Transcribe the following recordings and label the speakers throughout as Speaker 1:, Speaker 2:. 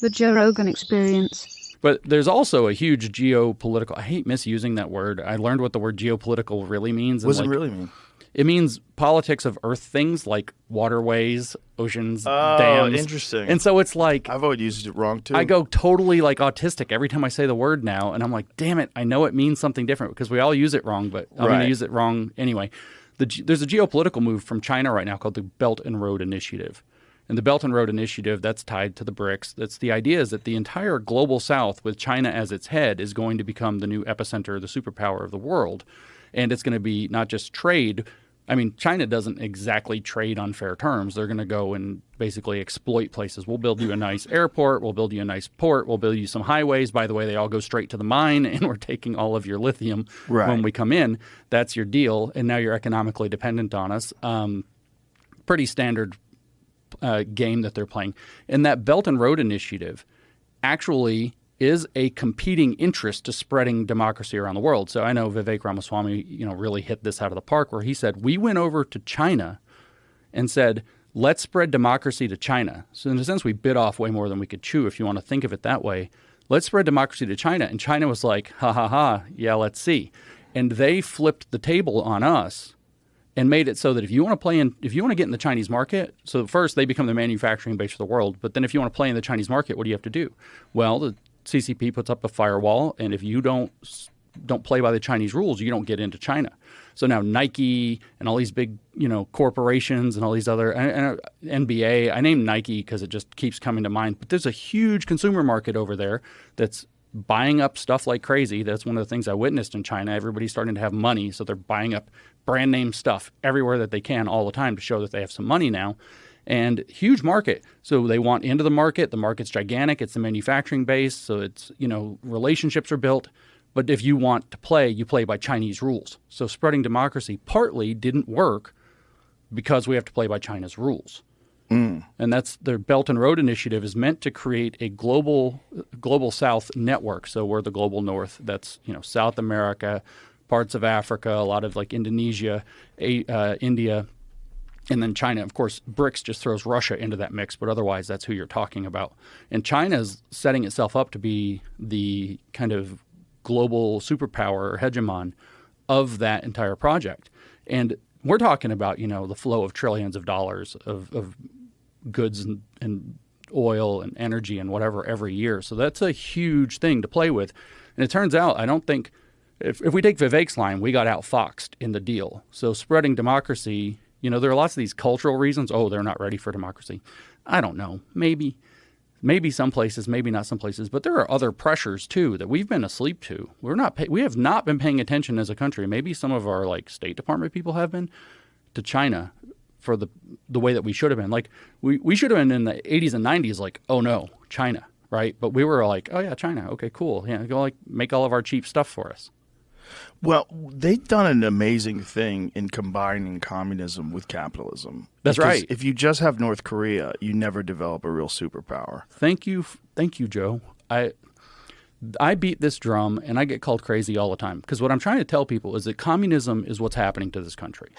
Speaker 1: The Joe Rogan Experience.
Speaker 2: But there's also a huge geopolitical, I hate misusing that word. I learned what the word geopolitical really means.
Speaker 3: What does it really mean?
Speaker 2: It means politics of earth things like waterways, oceans,
Speaker 3: Oh,
Speaker 2: dams.
Speaker 3: interesting.
Speaker 2: And so it's like,
Speaker 3: I've always used it wrong too.
Speaker 2: I go totally like autistic every time I say the word now. And I'm like, damn it, I know it means something different because we all use it wrong, but I'm going to use it wrong anyway. There's a geopolitical move from China right now called the Belt and Road Initiative. And the Belt and Road Initiative, that's tied to the BRICS. That's the idea is that the entire global south with China as its head is going to become the new epicenter, the superpower of the world. And it's going to be not just trade. I mean, China doesn't exactly trade on fair terms. They're going to go and basically exploit places. We'll build you a nice airport. We'll build you a nice port. We'll build you some highways. By the way, they all go straight to the mine, and we're taking all of your lithium when we come in. That's your deal. And now you're economically dependent on us. Pretty standard game that they're playing. And that Belt and Road Initiative actually is a competing interest to spreading democracy around the world. So I know Vivek Ramaswamy, really hit this out of the park where he said, we went over to China and said, let's spread democracy to China. So in a sense, we bit off way more than we could chew, if you want to think of it that way. Let's spread democracy to China. And China was like, ha, ha, ha, yeah, let's see. And they flipped the table on us and made it so that if you want to get in the Chinese market, so first they become the manufacturing base of the world, but then if you want to play in the Chinese market, what do you have to do? Well, the CCP puts up a firewall, and if you don't play by the Chinese rules, you don't get into China. So now Nike and all these big, corporations and all these other NBA. I named Nike because it just keeps coming to mind. But there's a huge consumer market over there that's buying up stuff like crazy. That's one of the things I witnessed in China. Everybody's starting to have money, so they're buying up brand name stuff everywhere that they can all the time to show that they have some money now. And huge market. So they want into the market. The market's gigantic. It's the manufacturing base. So it's, relationships are built. But if you want to play, you play by Chinese rules. So spreading democracy partly didn't work because we have to play by China's rules. And that's the Belt and Road Initiative is meant to create a global South network. So we're the global North. That's, South America, parts of Africa, a lot of like Indonesia, India, and then China. Of course, BRICS just throws Russia into that mix, but otherwise that's who you're talking about. And China's setting itself up to be the kind of global superpower or hegemon of that entire project. And we're talking about, the flow of trillions of dollars of goods and oil and energy and whatever every year. So that's a huge thing to play with. And it turns out, I don't think, if we take Vivek's line, we got outfoxed in the deal. So spreading democracy, there are lots of these cultural reasons. Oh, they're not ready for democracy. I don't know. Maybe some places, maybe not some places. But there are other pressures, too, that we've been asleep to. We have not been paying attention as a country. Maybe some of our State Department people have been to China for the way that we should have been. Like we should have been in the 80s and 90s like, oh, no, China, right? But we were like, oh, yeah, China. Okay, cool. Yeah, go make all of our cheap stuff for us.
Speaker 3: Well, they've done an amazing thing in combining communism with capitalism.
Speaker 2: That's right.
Speaker 3: If you just have North Korea, you never develop a real superpower.
Speaker 2: Thank you, Joe. I beat this drum, and I get called crazy all the time because what I'm trying to tell people is that communism is what's happening to this country,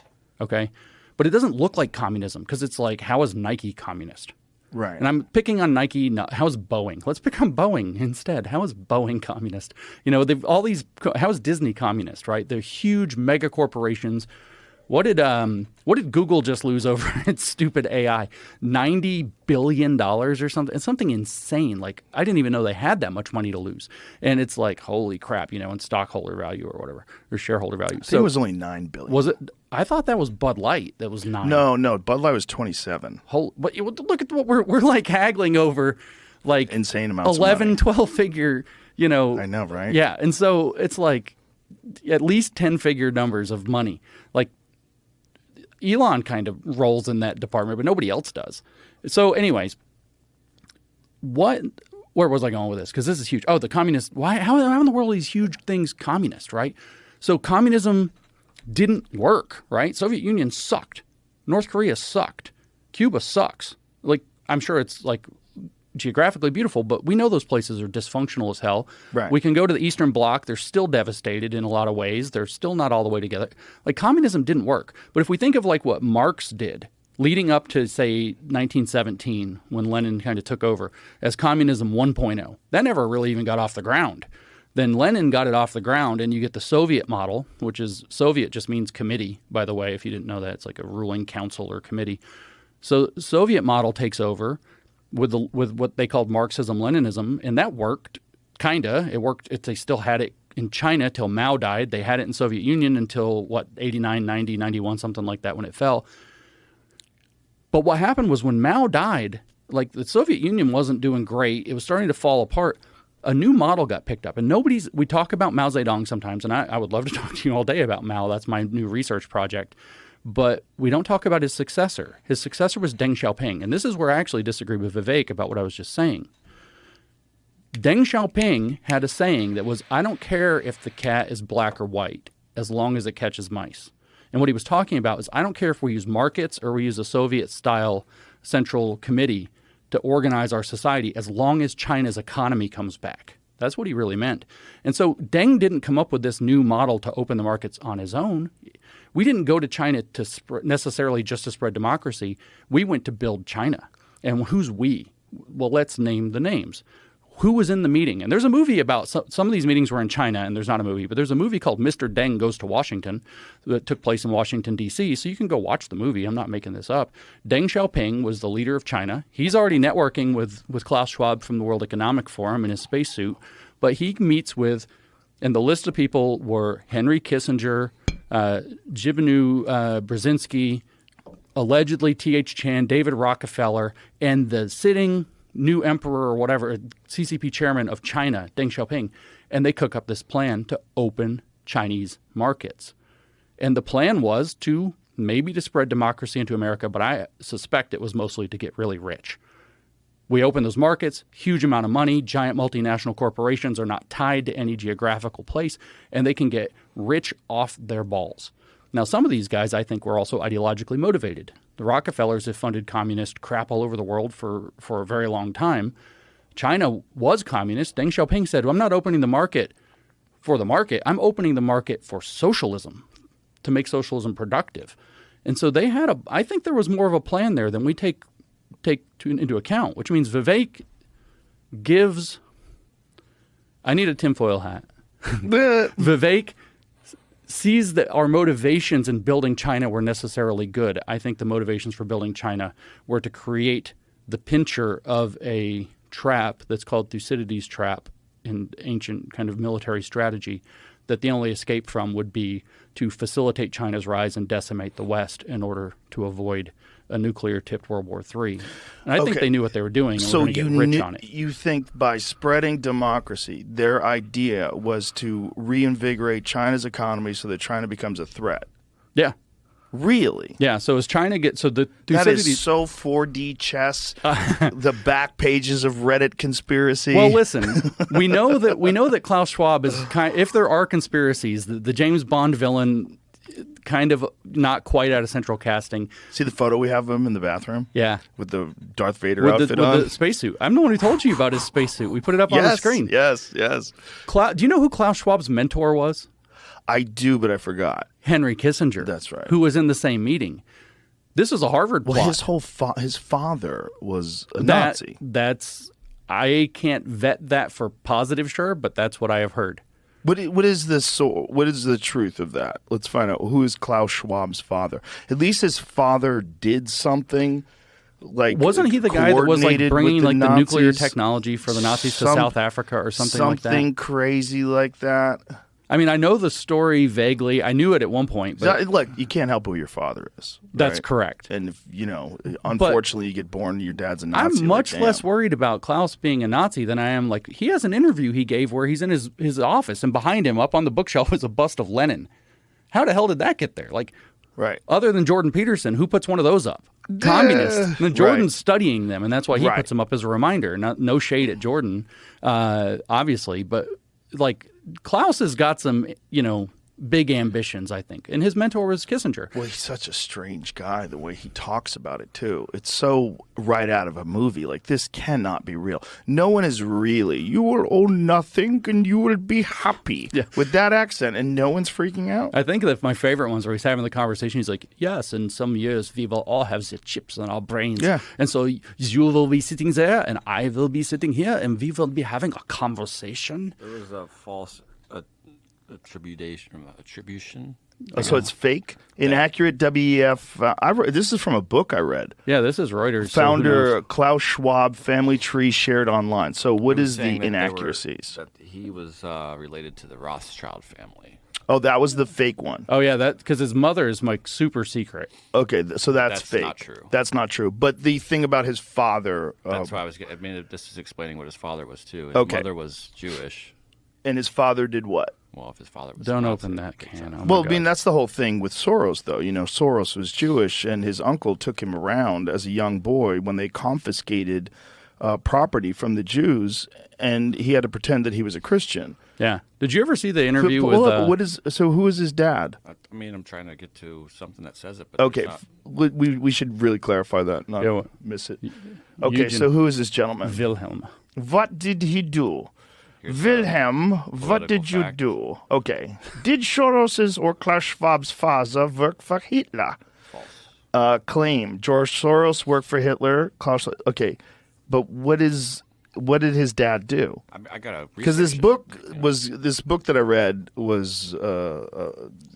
Speaker 2: okay? But it doesn't look like communism because it's like, how is Nike communist?
Speaker 3: Right.
Speaker 2: And I'm picking on Nike. How is Boeing? Let's pick on Boeing instead. How is Boeing communist? They've all these. How is Disney communist? Right? They're huge mega corporations. What did Google just lose over its stupid AI? $90 billion or something. It's something insane. Like, I didn't even know they had that much money to lose. And it's like, holy crap, in stockholder value or whatever, or shareholder value.
Speaker 3: I think it was only $9 billion.
Speaker 2: Was it? I thought that was Bud Light. That was 9.
Speaker 3: No, Bud Light was 27.
Speaker 2: But look at what we're like haggling over, like
Speaker 3: insane amounts
Speaker 2: 11,
Speaker 3: of money.
Speaker 2: 12 figure,
Speaker 3: I know, right?
Speaker 2: Yeah. And so it's like at least 10-figure numbers of money. Like, Elon kind of rolls in that department, but nobody else does. So anyways, where was I going with this? Because this is huge. Oh, the communist. How in the world are these huge things communist, right? So communism didn't work, right? Soviet Union sucked. North Korea sucked. Cuba sucks. Like, I'm sure it's like geographically beautiful, but we know those places are dysfunctional as hell.
Speaker 3: Right.
Speaker 2: We can go to the Eastern Bloc. They're still devastated in a lot of ways. They're still not all the way together. Like, communism didn't work. But if we think of like what Marx did leading up to, say, 1917, when Lenin kind of took over, as communism 1.0. That never really even got off the ground. Then Lenin got it off the ground, and you get the Soviet model, which is, Soviet just means committee, by the way, if you didn't know that. It's like a ruling council or committee. So Soviet model takes over with what they called Marxism-Leninism, and that worked, kind of. It worked. They still had it in China till Mao died. They had it in Soviet Union until, 89, 90, 91, something like that when it fell. But what happened was when Mao died, like the Soviet Union wasn't doing great. It was starting to fall apart. A new model got picked up. And we talk about Mao Zedong sometimes, and I would love to talk to you all day about Mao. That's my new research project. But we don't talk about his successor. His successor was Deng Xiaoping. And this is where I actually disagree with Vivek about what I was just saying. Deng Xiaoping had a saying that was, I don't care if the cat is black or white, as long as it catches mice. And what he was talking about is, I don't care if we use markets or we use a Soviet-style central committee to organize our society, as long as China's economy comes back. That's what he really meant. And so Deng didn't come up with this new model to open the markets on his own. We didn't go to China to necessarily just to spread democracy. We went to build China. And who's we? Well, let's name the names. Who was in the meeting? And there's a movie about some of these meetings were in China, and there's not a movie, but there's a movie called Mr. Deng Goes to Washington that took place in Washington, D.C., so you can go watch the movie. I'm not making this up. Deng Xiaoping was the leader of China. He's already networking with Klaus Schwab from the World Economic Forum in his spacesuit, but he meets with, and the list of people were Henry Kissinger, Zbigniew Brzezinski, allegedly T.H. Chan, David Rockefeller, and the sitting new emperor or whatever, CCP chairman of China, Deng Xiaoping, and they cook up this plan to open Chinese markets. And the plan was to spread democracy into America, but I suspect it was mostly to get really rich. We open those markets, huge amount of money, giant multinational corporations are not tied to any geographical place, and they can get rich off their balls. Now, some of these guys, I think, were also ideologically motivated. The Rockefellers have funded communist crap all over the world for a very long time. China was communist. Deng Xiaoping said, well, I'm not opening the market for the market. I'm opening the market for socialism, to make socialism productive. And so they had I think there was more of a plan there than we take into account, which means Vivek gives, I need a tinfoil hat. Vivek sees that our motivations in building China were necessarily good. I think the motivations for building China were to create the pincher of a trap that's called Thucydides' trap in ancient kind of military strategy, that the only escape from would be to facilitate China's rise and decimate the West in order to avoid a nuclear-tipped World War III. And I think they knew what they were doing and were going to get rich on it.
Speaker 3: You think by spreading democracy, their idea was to reinvigorate China's economy so that China becomes a threat?
Speaker 2: Yeah.
Speaker 3: Really?
Speaker 2: Yeah. So as China gets, so the
Speaker 3: that is so 4D chess. The back pages of Reddit conspiracy.
Speaker 2: Well, listen, we know that Klaus Schwab is if there are conspiracies, the James Bond villain, kind of not quite out of central casting.
Speaker 3: See the photo we have of him in the bathroom?
Speaker 2: Yeah.
Speaker 3: With the Darth Vader outfit on?
Speaker 2: With the spacesuit. I'm the one who told you about his spacesuit. We put it up on the screen.
Speaker 3: Yes.
Speaker 2: Do you know who Klaus Schwab's mentor was?
Speaker 3: I do, but I forgot.
Speaker 2: Henry Kissinger.
Speaker 3: That's right.
Speaker 2: Who was in the same meeting. This is a Harvard plot.
Speaker 3: Well, his father was a Nazi.
Speaker 2: I can't vet that for positive sure, but that's what I have heard.
Speaker 3: What is the truth of that? Let's find out. Who is Klaus Schwab's father? At least his father did something. Like,
Speaker 2: wasn't he the guy that was like bringing like the nuclear technology for the Nazis to South Africa or something like that?
Speaker 3: Something crazy like that.
Speaker 2: I mean, I know the story vaguely. I knew it at one point. But
Speaker 3: look, you can't help who your father is. Right?
Speaker 2: That's correct.
Speaker 3: And if, unfortunately, you get born, your dad's a Nazi.
Speaker 2: I'm much less worried about Klaus being a Nazi than I am. Like, he has an interview he gave where he's in his office, and behind him, up on the bookshelf, is a bust of Lenin. How the hell did that get there? Like,
Speaker 3: right.
Speaker 2: Other than Jordan Peterson, who puts one of those up? Communists. And Jordan's studying them, and that's why he puts them up as a reminder. No shade at Jordan, obviously, but like Klaus has got some, big ambitions, I think. And his mentor was Kissinger.
Speaker 3: Well, he's such a strange guy, the way he talks about it, too. It's so right out of a movie. Like, this cannot be real. No one is really, you will own nothing and you will be happy with that accent, and no one's freaking out.
Speaker 2: I think that my favorite ones where he's having the conversation, he's like, yes, in some years we will all have the chips in our brains.
Speaker 3: Yeah.
Speaker 2: And so you will be sitting there and I will be sitting here and we will be having a conversation.
Speaker 4: There was a false attribution.
Speaker 3: Oh, so it's fake, inaccurate. WEF. This is from a book I read.
Speaker 2: Yeah, this is Reuters.
Speaker 3: Founder Klaus Schwab, family tree shared online. So what is the
Speaker 4: That
Speaker 3: inaccuracies?
Speaker 4: that he was related to the Rothschild family.
Speaker 3: Oh, that was the fake one.
Speaker 2: Oh yeah, that because his mother is like super secret.
Speaker 3: Okay, so that's fake.
Speaker 4: Not true.
Speaker 3: That's not true. But the thing about his father.
Speaker 4: That's why this is explaining what his father was too. His mother was Jewish.
Speaker 3: And his father did what?
Speaker 4: Well, if his father was
Speaker 2: Don't
Speaker 4: Nazi,
Speaker 2: open that can. Oh my
Speaker 3: Well, I
Speaker 2: God.
Speaker 3: mean, that's the whole thing with Soros, though. You know, Soros was Jewish, and his uncle took him around as a young boy when they confiscated property from the Jews, and he had to pretend that he was a Christian.
Speaker 2: Yeah. Did you ever see the interview
Speaker 3: But
Speaker 2: with?
Speaker 3: So who is his dad?
Speaker 4: I mean, I'm trying to get to something that says it, but
Speaker 3: Okay,
Speaker 4: there's not.
Speaker 3: we should really clarify that, not
Speaker 2: Yeah,
Speaker 3: miss it. Okay, so who is this gentleman?
Speaker 2: Wilhelm.
Speaker 3: What did he do?
Speaker 4: Here's
Speaker 3: Wilhelm, what did you
Speaker 4: fact.
Speaker 3: do? Okay. Did Soros's or Klaus Schwab's father work for Hitler?
Speaker 4: False.
Speaker 3: Claim George Soros worked for Hitler. Klaus. Okay, but what did his dad do?
Speaker 4: I gotta
Speaker 3: Because this
Speaker 4: research it.
Speaker 3: book that I read was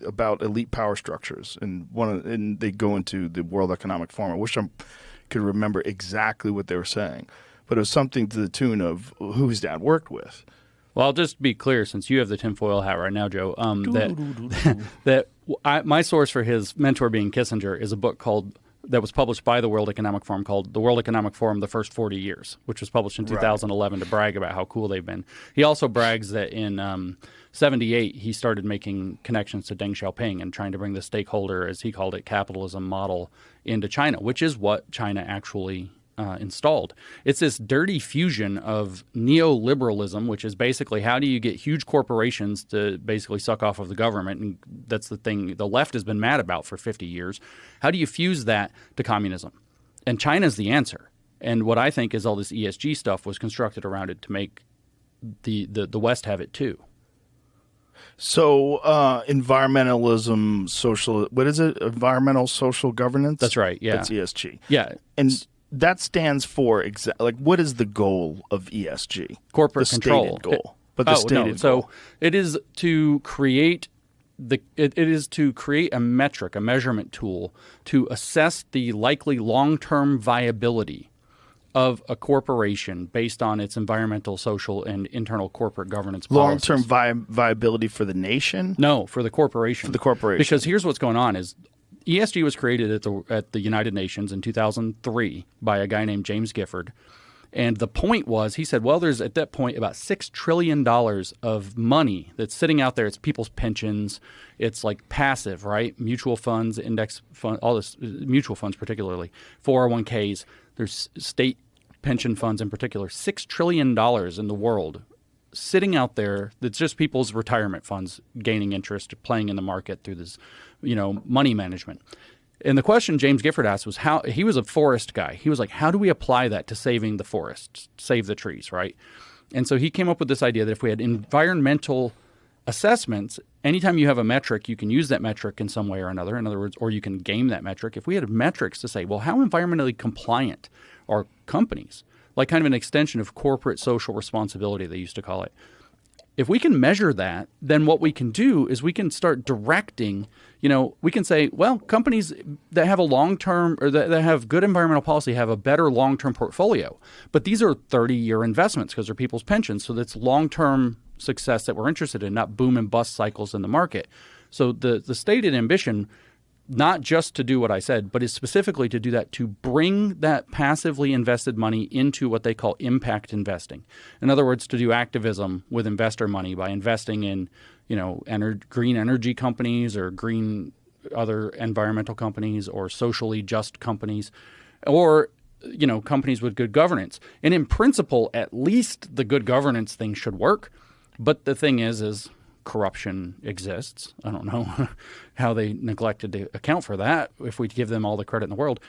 Speaker 3: about elite power structures, and and they go into the World Economic Forum. I wish I could remember exactly what they were saying, but it was something to the tune of who his dad worked with.
Speaker 2: Well, I'll just be clear, since you have the tinfoil hat right now, Joe, that my source for his mentor being Kissinger is a book that was published by the World Economic Forum called The World Economic Forum, The First 40 Years, which was published in 2011 to brag about how cool they've been. He also brags that in 78, he started making connections to Deng Xiaoping and trying to bring the stakeholder, as he called it, capitalism model into China, which is what China actually installed. It's this dirty fusion of neoliberalism, which is basically how do you get huge corporations to basically suck off of the government, and that's the thing the left has been mad about for 50 years. How do you fuse that to communism? And China's the answer. And what I think is all this ESG stuff was constructed around it to make the West have it too.
Speaker 3: So environmentalism, social, what is it? Environmental social governance?
Speaker 2: That's right, yeah.
Speaker 3: That's ESG.
Speaker 2: Yeah.
Speaker 3: And that stands for what is the goal of ESG?
Speaker 2: Corporate
Speaker 3: the
Speaker 2: control.
Speaker 3: Stated goal. But the stated goal.
Speaker 2: So it is to create it is to create a metric, a measurement tool to assess the likely long-term viability of a corporation based on its environmental, social, and internal corporate governance policies.
Speaker 3: Long-term viability for the nation?
Speaker 2: No, for the corporation.
Speaker 3: For the corporation.
Speaker 2: Because here's what's going on is ESG was created at the United Nations in 2003 by a guy named James Gifford. And the point was, he said, well, there's at that point about $6 trillion of money that's sitting out there. It's people's pensions. It's like passive, right? Mutual funds, index fund, all this, mutual funds particularly, 401ks. There's state pension funds in particular. $6 trillion in the world sitting out there that's just people's retirement funds gaining interest, playing in the market through this, money management. And the question James Gifford asked was how he was a forest guy. He was like, how do we apply that to saving the forests, save the trees, right? And so he came up with this idea that if we had environmental assessments, anytime you have a metric, you can use that metric in some way or another. In other words, or you can game that metric. If we had metrics to say, well, how environmentally compliant are companies? Like kind of an extension of corporate social responsibility, they used to call it. If we can measure that, then what we can do is we can start directing, we can say, well, companies that have a long-term or that have good environmental policy have a better long-term portfolio. But these are 30-year investments because they're people's pensions. So that's long-term success that we're interested in, not boom and bust cycles in the market. So the stated ambition, not just to do what I said, but is specifically to do that, to bring that passively invested money into what they call impact investing. In other words, to do activism with investor money by investing in, green energy companies or green other environmental companies or socially just companies or, companies with good governance. And in principle, at least the good governance thing should work. But the thing is corruption exists. I don't know how they neglected to account for that if we give them all the credit in the world.